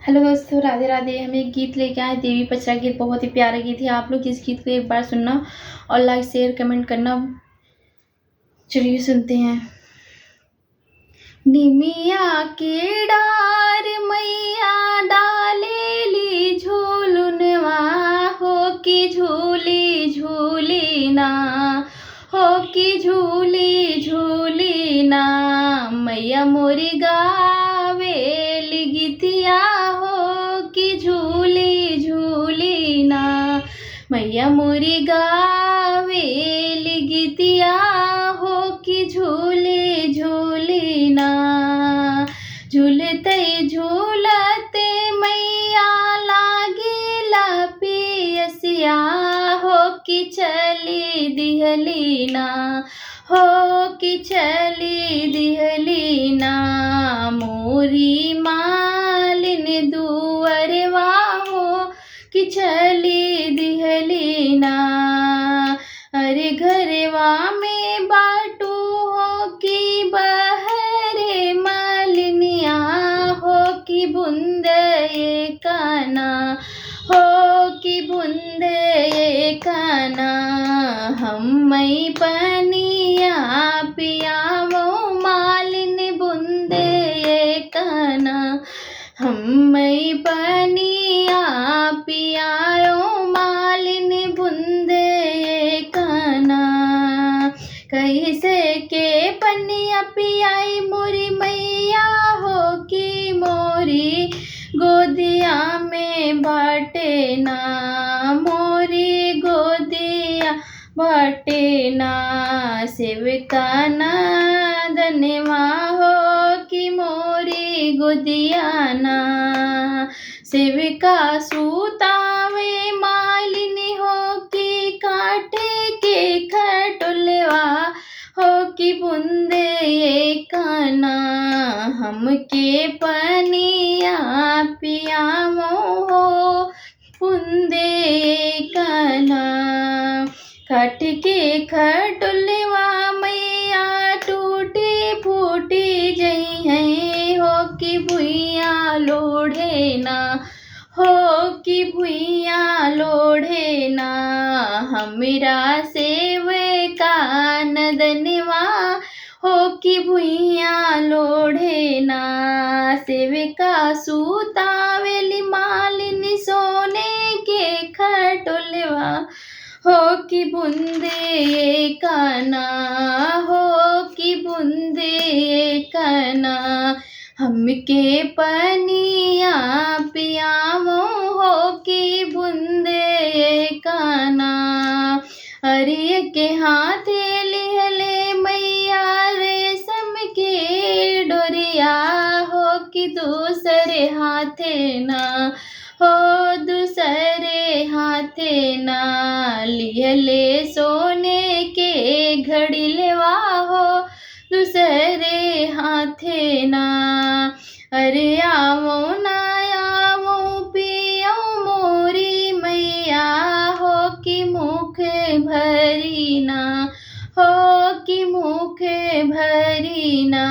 Hello दोस्तों, राधे राधे। हम एक गीत लेके आए, देवी पचरा गीत। बहुत ही प्यारा गीत है। आप लोग इस गीत को एक बार सुनना और लाइक शेयर कमेंट करना। चलिए सुनते हैं। निमिया के डार मैया डालेली झूलुनवा, हो कि झूली झूली ना, हो कि झूली झूली ना। मैया मोरी गावेली गीतिया, हो कि झूली झूली ना। मैया मोरी गावेली गीतिया, हो कि झूली झूली ना। झूलते झूलते मैया लागेला पियसिया, हो कि चली दिहली ना, हो कि चली दिहली ना। मोरी मालिन दुअरवा, हो कि चली दिहली ना। अरे घरवा में बाटू, हो कि बहरे मालिनिया, हो कि बूंदे काना, हो कि बूंदे काना। हम्मई पनिया पियावो मालिन बूंदे काना। हम्मई पनिया पियाओ मालिन बूंदे काना। कैसे के पनिया पियाई मोरी मैया, हो कि मोरी गोदिया में बाटे ना, मोरी गोदिया बाटे ना। सेवका नदनवा, हो कि मोरी गोदिया ना। सेविका सूतावे मालिनी, हो कि काटे के खटुलवा, हो कि बूंदे काना। हमके पनिया पियावो, हो बूंदे काना। खट के खटुलवा मैया टूटी फूटी जई है, हो कि भुइया लोढ़े ना, हो कि भुइया लोढ़े ना। हमरा सेवका नदनवा, हो कि भुइया लोढ़े ना। सेवका सूतावेली मालिनी सोने के खटुलवा, हो कि बूंदे काना, हो कि बूंदे काना। हमके पनिया पियावो, हो कि बूंदे काना। अरे के हाथे लिहले मैया रेशम के डोरिया, हो कि दूसरे हाथे ना, हो दूसरे हाथे ना। लिहले सोने के घड़िलवा, हो दूसरे हाथे ना। अरे आवो ना आवो पियो मोरी मैया, हो कि मुख भरी ना, हो कि मुख भरी ना।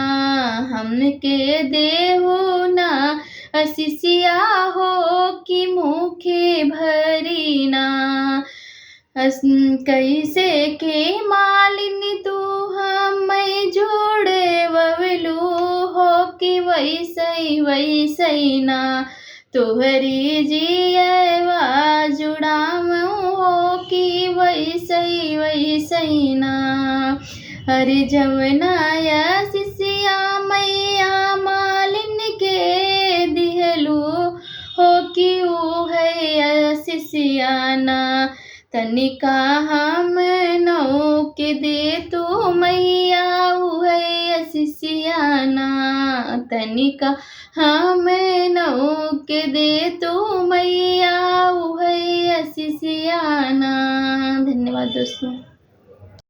हमके देहु ना असिसिया, हो कि मुखे भरी ना। कैसे के मालिनी तू हमें जोड़े बबलू, हो कि वैसई वैसई ना। तोहरी जियवा जुड़ामो, हो कि वैसई वैसई ना। हरि जवनाया सिसिया मैया मालिन के दिहलू, हो कि ऊ है सिसिया ना। तनिका हम नौ के दे तू मैया, ऊ है सिसिया ना। तनिका हम नौ के दे तू मैया, ऊ है सिसिया ना। धन्यवाद दोस्तों।